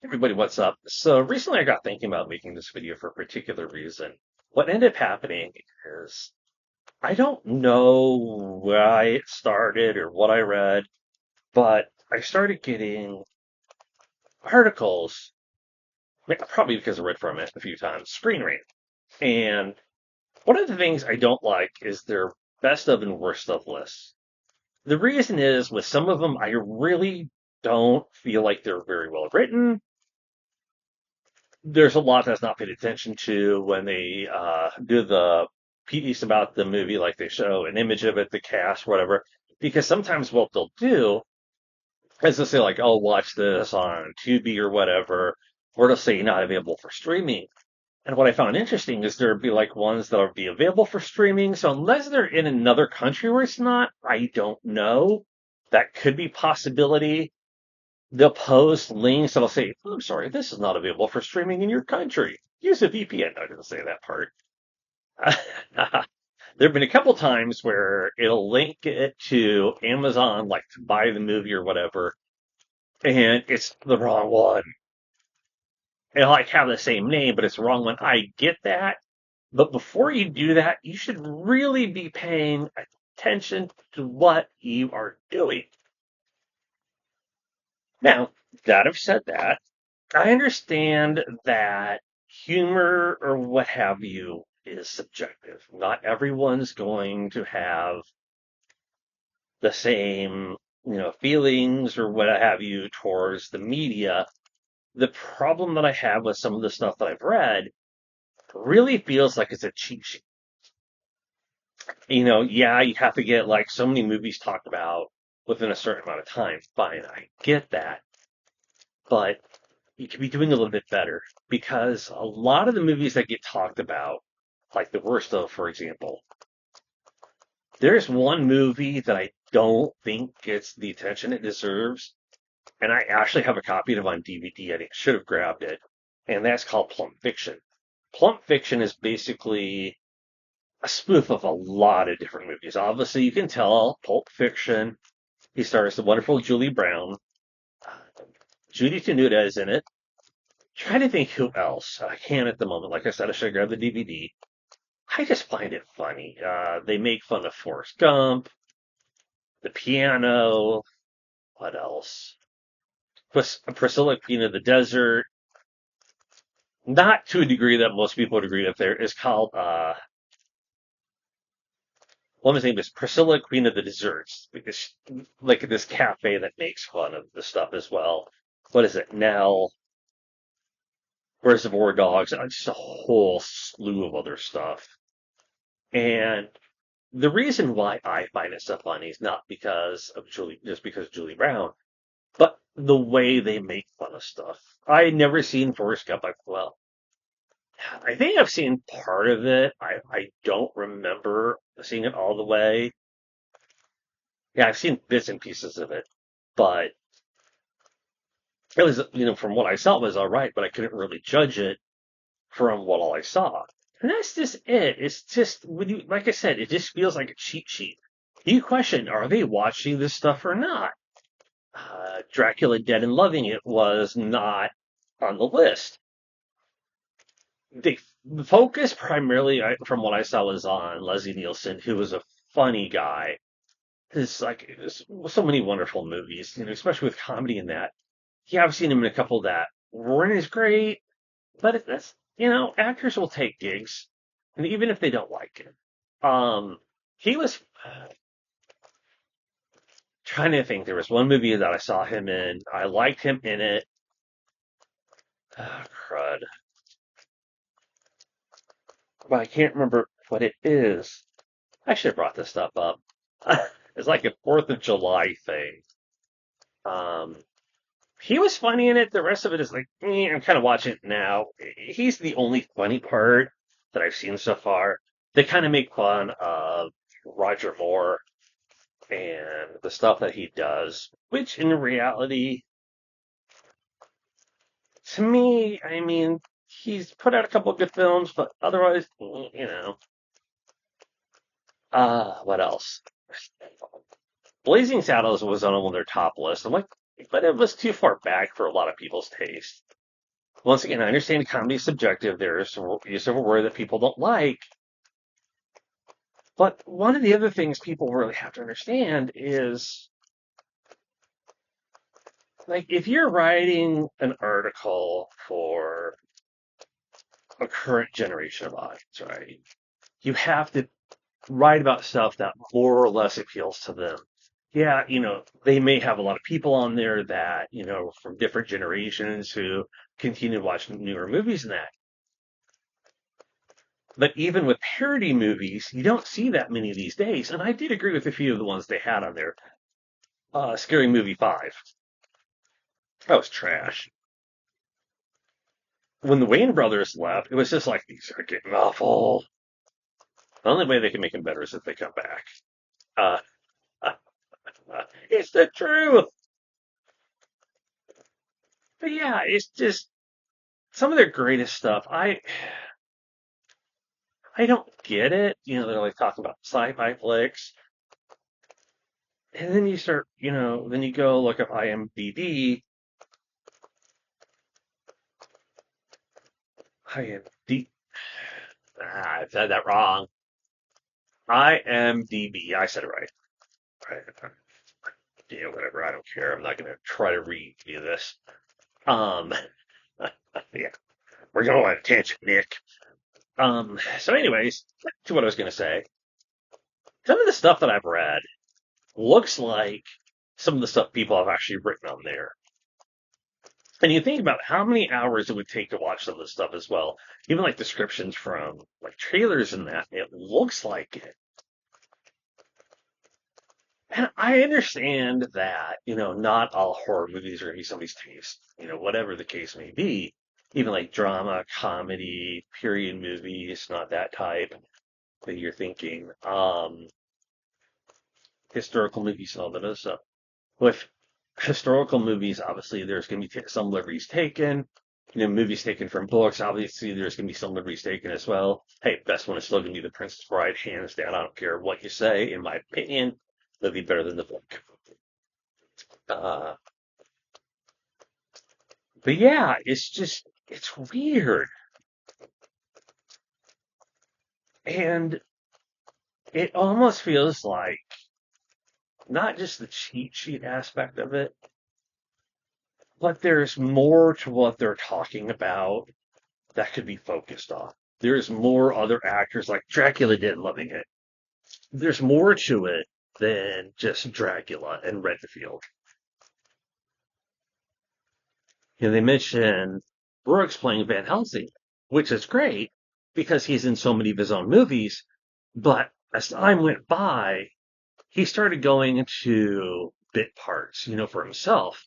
Everybody, what's up? So recently I got thinking about making this video for a particular reason. What ended up happening is I don't know why it started or what I read, but I started getting articles, probably because I read from it a few times, Screen Rant. And one of the things I don't like is their best of and worst of lists. The reason is with some of them, I really don't feel like they're very well written. There's a lot that's not paid attention to when they do the piece about the movie, like they show an image of it, the cast, whatever. Because sometimes what they'll do is they'll say like, "Oh, watch this on Tubi or whatever," or they'll say not available for streaming. And what I found interesting is there'd be like ones that'll be available for streaming. So unless they're in another country where it's not, I don't know. That could be possibility. They'll post links that'll say, "I'm sorry, this is not available for streaming in your country. Use a VPN." No, I didn't say that part. There have been a couple times where it'll link it to Amazon, like to buy the movie or whatever, and it's the wrong one. It'll like have the same name, but it's the wrong one. I get that. But before you do that, you should really be paying attention to what you are doing. Now, that I've said that, I understand that humor or what have you is subjective. Not everyone's going to have the same, feelings or what have you towards the media. The problem that I have with some of the stuff that I've read really feels like it's a cheat sheet. Yeah, you have to get like so many movies talked about within a certain amount of time. Fine, I get that. But you could be doing a little bit better because a lot of the movies that get talked about, like The Worst of, for example, there's one movie that I don't think gets the attention it deserves, and I actually have a copy of it on DVD. I should have grabbed it, and that's called Plump Fiction. Plump Fiction is basically a spoof of a lot of different movies. Obviously, you can tell Pulp Fiction. He stars the wonderful Julie Brown. Judy Tenuta is in it. Trying to think who else. I can't at the moment. Like I said, I should grab the DVD. I just find it funny. They make fun of Forrest Gump, the piano. What else? Priscilla, Queen of the Desert. Not to a degree that most people would agree with. There is called. One of his name is Priscilla, Queen of the Desserts, because like this cafe that makes fun of the stuff as well. What is it? Nell, Reservoir Dogs, just a whole slew of other stuff. And the reason why I find it so funny is not because of just because of Julie Brown, but the way they make fun of stuff. I had never seen Forrest Gump. Well, I think I've seen part of it. I don't remember seeing it all the way. Yeah, I've seen bits and pieces of it, but it was, from what I saw, it was all right, but I couldn't really judge it from what all I saw. And that's just it. It's just when you, like I said, it just feels like a cheat sheet. You question, are they watching this stuff or not? Dracula Dead and Loving It was not on the list. They focus primarily, from what I saw, was on Leslie Nielsen, who was a funny guy. There's so many wonderful movies, especially with comedy in that. Yeah, I've seen him in a couple that weren't as great, but that's, actors will take gigs, and even if they don't like it. He was trying to think. There was one movie that I saw him in. I liked him in it. Oh, crud. But I can't remember what it is. I should have brought this stuff up. It's like a 4th of July thing. Um, he was funny in it. The rest of it is like, I'm kind of watching it now. He's the only funny part that I've seen so far. They kind of make fun of Roger Moore and the stuff that he does, which in reality, to me, I mean, he's put out a couple of good films, but otherwise, what else? Blazing Saddles was on one of their top lists. I'm like, but it was too far back for a lot of people's taste. Once again, I understand comedy is subjective. There is some use of a word that people don't like, but one of the other things people really have to understand is, like, if you're writing an article for a current generation of audience, right? You have to write about stuff that more or less appeals to them. Yeah, they may have a lot of people on there that, from different generations who continue to watch newer movies and that. But even with parody movies, you don't see that many these days. And I did agree with a few of the ones they had on there. Scary Movie 5. That was trash. When the Wayne brothers left, it was just like, these are getting awful. The only way they can make them better is if they come back. Uh, it's the truth. But yeah, it's just some of their greatest stuff. I don't get it. They're like talking about sci-fi flicks, and then you start, then you go look up IMDb. IMDb. I said that wrong. IMDb. I said it right. Right. Yeah, whatever. I don't care. I'm not going to try to review this. Um, yeah, we're going on a tangent, Nick. So anyways, back to what I was going to say. Some of the stuff that I've read looks like some of the stuff people have actually written on there. And you think about how many hours it would take to watch some of this stuff as well. Even like descriptions from like trailers and that, it looks like it. And I understand that, not all horror movies are going to be somebody's taste, whatever the case may be. Even like drama, comedy, period movies, not that type that you're thinking. Historical movies and all that other stuff. With historical movies, obviously, there's going to be some liberties taken. Movies taken from books, obviously, there's going to be some liberties taken as well. Hey, best one is still going to be The Princess Bride, hands down. I don't care what you say. In my opinion, it'll be better than the book. Uh, but yeah, it's weird. And it almost feels like not just the cheat sheet aspect of it, but there's more to what they're talking about that could be focused on. There's more other actors like Dracula did loving it. There's more to it than just Dracula and Redfield. They mentioned Brooks playing Van Helsing, which is great because he's in so many of his own movies. But as time went by, he started going into bit parts, for himself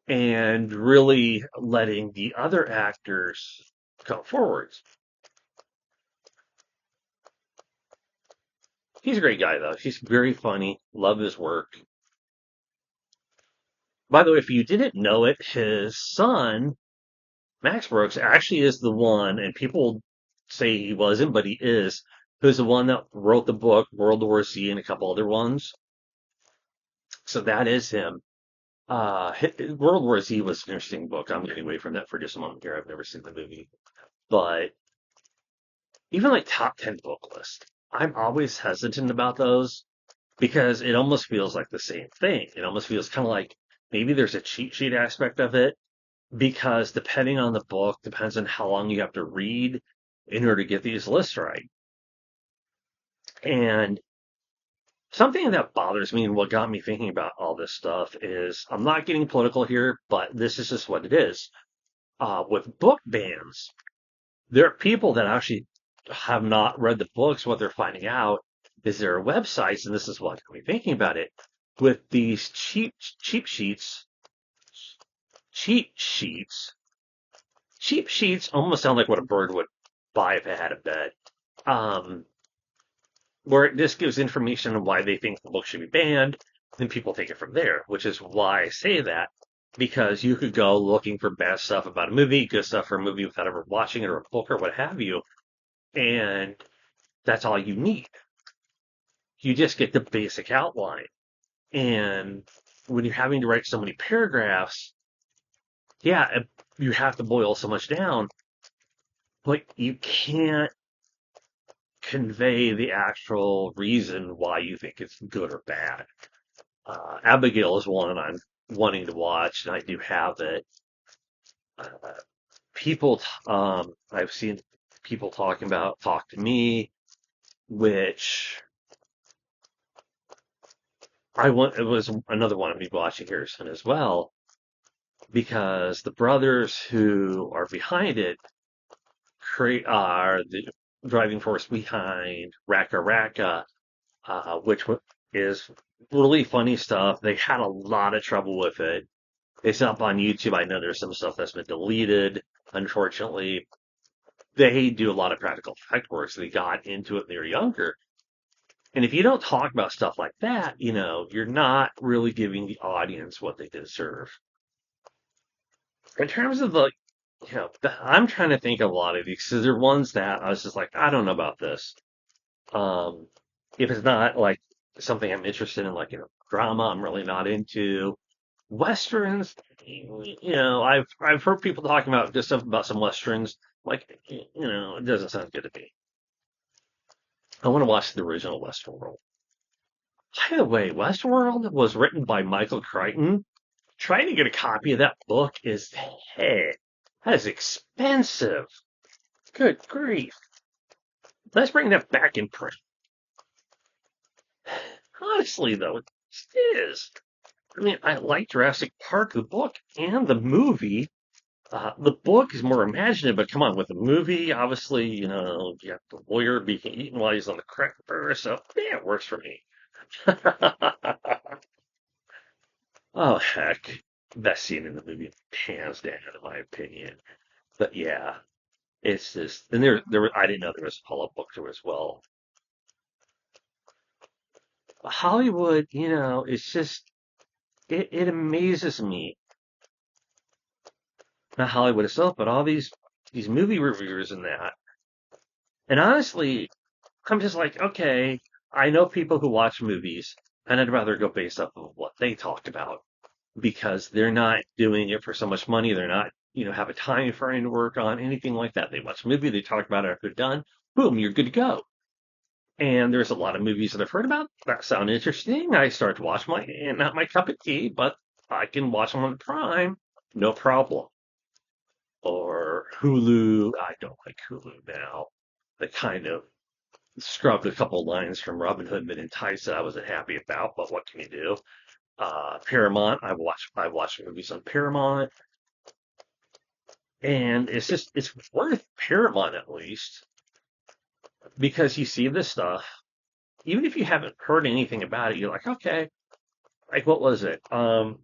and really letting the other actors come forwards. He's a great guy, though. He's very funny. Love his work. By the way, if you didn't know it, his son, Max Brooks, actually is the one, and people say he wasn't, but he is, who's the one that wrote the book World War Z and a couple other ones. So that is him. World War Z was an interesting book. I'm getting away from that for just a moment here. I've never seen the movie. But even like top 10 book list, I'm always hesitant about those because it almost feels like the same thing. It almost feels kind of like maybe there's a cheat sheet aspect of it because depending on the book, depends on how long you have to read in order to get these lists right. And something that bothers me and what got me thinking about all this stuff is I'm not getting political here, but this is just what it is. With book bans, there are people that actually have not read the books. What they're finding out is there are websites, and this is what got me thinking about it, with these cheap sheets. Cheat sheets. Cheap sheets almost sound like what a bird would buy if it had a bed. Um, where it just gives information on why they think the book should be banned, then people take it from there, which is why I say that. Because you could go looking for bad stuff about a movie, good stuff for a movie without ever watching it or a book or what have you, and that's all you need. You just get the basic outline. And when you're having to write so many paragraphs, yeah, you have to boil so much down, but you can't convey the actual reason why you think it's good or bad. Abigail is one I'm wanting to watch, and I do have it. Uh, I've seen people talking about Talk to Me, which it was another one I'll be watching here soon as well, because the brothers who are behind it are the driving force behind Raka Raka, which is really funny stuff. They had a lot of trouble with it. It's up on YouTube. I know there's some stuff that's been deleted, unfortunately. They do a lot of practical effect work, so they got into it when they were younger. And if you don't talk about stuff like that, you're not really giving the audience what they deserve. In terms of I'm trying to think of a lot of these because they're ones that I was just like, I don't know about this. Um, if it's not like something I'm interested in, like, drama, I'm really not into. Westerns, I've heard people talking about this stuff about some westerns. Like, it doesn't sound good to me. I want to watch the original Westworld. By the way, Westworld was written by Michael Crichton. Trying to get a copy of that book is, hey, that is expensive. Good grief. Let's bring that back in print. Honestly, though, it is. I mean, I like Jurassic Park, the book, and the movie. The book is more imaginative, but come on, with the movie, obviously, you have the lawyer being eaten while he's on the cracker, so yeah, it works for me. Oh, heck. Best scene in the movie, hands down, in my opinion. But yeah, it's just, and I didn't know there was a follow-up book to it as well. Hollywood, it's just, it amazes me. Not Hollywood itself, but all these movie reviewers and that. And honestly, I'm just like, okay, I know people who watch movies, and I'd rather go based off of what they talked about because they're not doing it for so much money. They're not, have a time frame to work on anything like that. They watch a movie, they talk about it after they're done, boom, you're good to go. And there's a lot of movies that I've heard about that sound interesting. I start to watch and not my cup of tea, but I can watch them on Prime, no problem. Or Hulu. I don't like Hulu now. They kind of scrubbed a couple lines from Robin Hood Men in Tights that I wasn't happy about, but what can you do? Paramount. I watch movies on Paramount, and it's worth Paramount at least because you see this stuff. Even if you haven't heard anything about it, you're like, okay, like what was it? Clive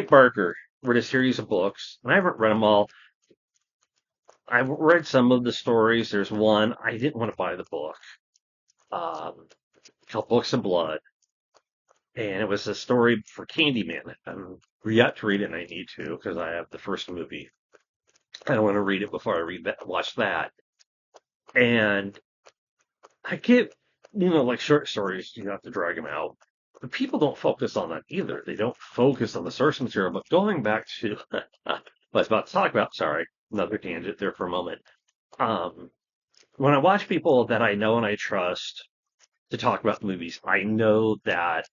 Barker wrote a series of books, and I haven't read them all. I've read some of the stories. There's one I didn't want to buy the book, called Books of Blood, and it was a story for Candyman. I'm yet to read it, and I need to because I have the first movie. I don't want to read it before I watch that. And I get, like short stories, you have to drag them out. But people don't focus on that either. They don't focus on the source material. But going back to what I was about to talk about, sorry, another tangent there for a moment. Um, when I watch people that I know and I trust to talk about movies, I know that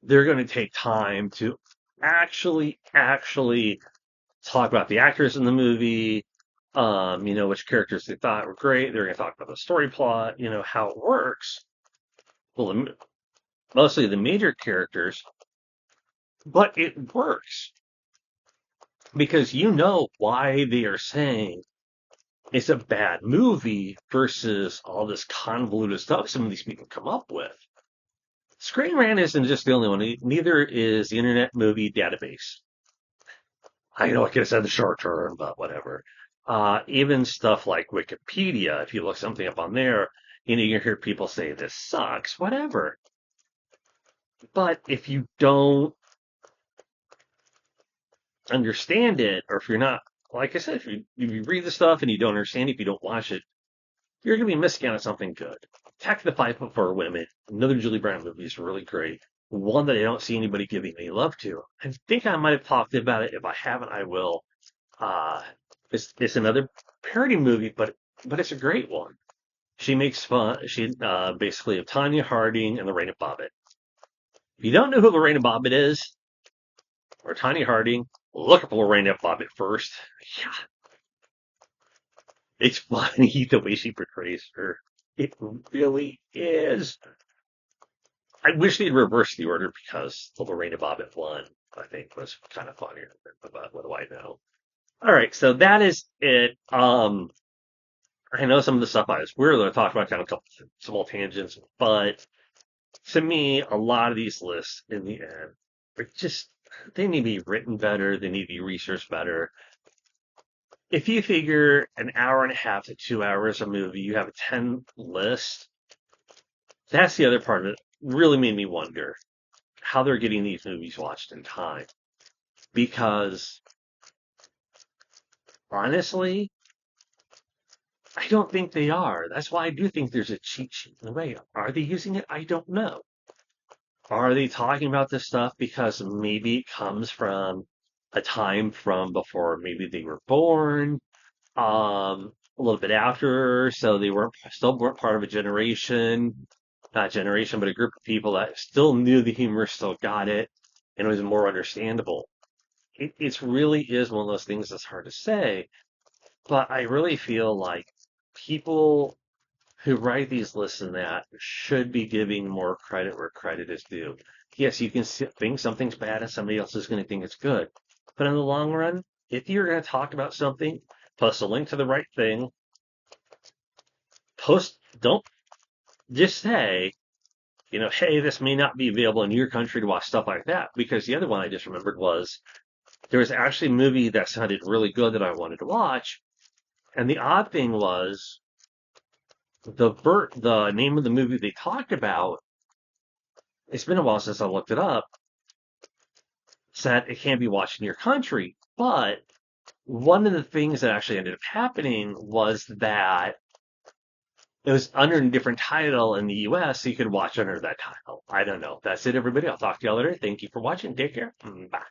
they're going to take time to actually talk about the actors in the movie, which characters they thought were great. They're going to talk about the story plot, how it works. Well, mostly the major characters, but it works because you know why they are saying it's a bad movie versus all this convoluted stuff some of these people come up with. Screen Rant isn't just the only one. Neither is the Internet Movie Database. I know I could have said the short term, but whatever. Even stuff like Wikipedia, if you look something up on there, you hear people say this sucks, whatever. But if you don't understand it, or if you're not, like I said, if you read the stuff and you don't understand it, if you don't watch it, you're going to be missing out on something good. Attack the 5'4" Women, another Julie Brown movie, is really great. one that I don't see anybody giving any love to. I think I might have talked about it. If I haven't, I will. Uh, it's another parody movie, but it's a great one. She makes fun. She basically of Tanya Harding and Lorena Bobbitt. If you don't know who Lorena Bobbitt is or Tanya Harding, look up Lorena Bobbitt first. Yeah, it's funny the way she portrays her. It really is. I wish they'd reversed the order because the Lorena Bobbitt one, I think, was kind of funnier. But what do I know? All right, so that is it. I know some of the stuff we're going to talk about kind of a couple small tangents, but to me, a lot of these lists in the end are just they need to be written better. They need to be researched better. If you figure an hour and a half to 2 hours a movie, you have a 10 list. That's the other part of it. Really made me wonder how they're getting these movies watched in time. Because honestly, I don't think they are. That's why I do think there's a cheat sheet in a way. Are they using it? I don't know. Are they talking about this stuff because maybe it comes from a time from before maybe they were born, a little bit after, so they weren't still weren't part of a generation, not generation, but a group of people that still knew the humor, still got it, and it was more understandable. It really is one of those things that's hard to say, but I really feel like people who write these lists and that should be giving more credit where credit is due. Yes, you can think something's bad and somebody else is going to think it's good. But in the long run, if you're going to talk about something, post a link to the right thing, don't just say, hey, this may not be available in your country to watch stuff like that. Because the other one I just remembered was there was actually a movie that sounded really good that I wanted to watch. And the odd thing was the name of the movie they talked about, it's been a while since I looked it up, said it can't be watched in your country. But one of the things that actually ended up happening was that it was under a different title in the US, so you could watch under that title. I don't know. That's it, everybody. I'll talk to y'all later. Thank you for watching. Take care. Bye.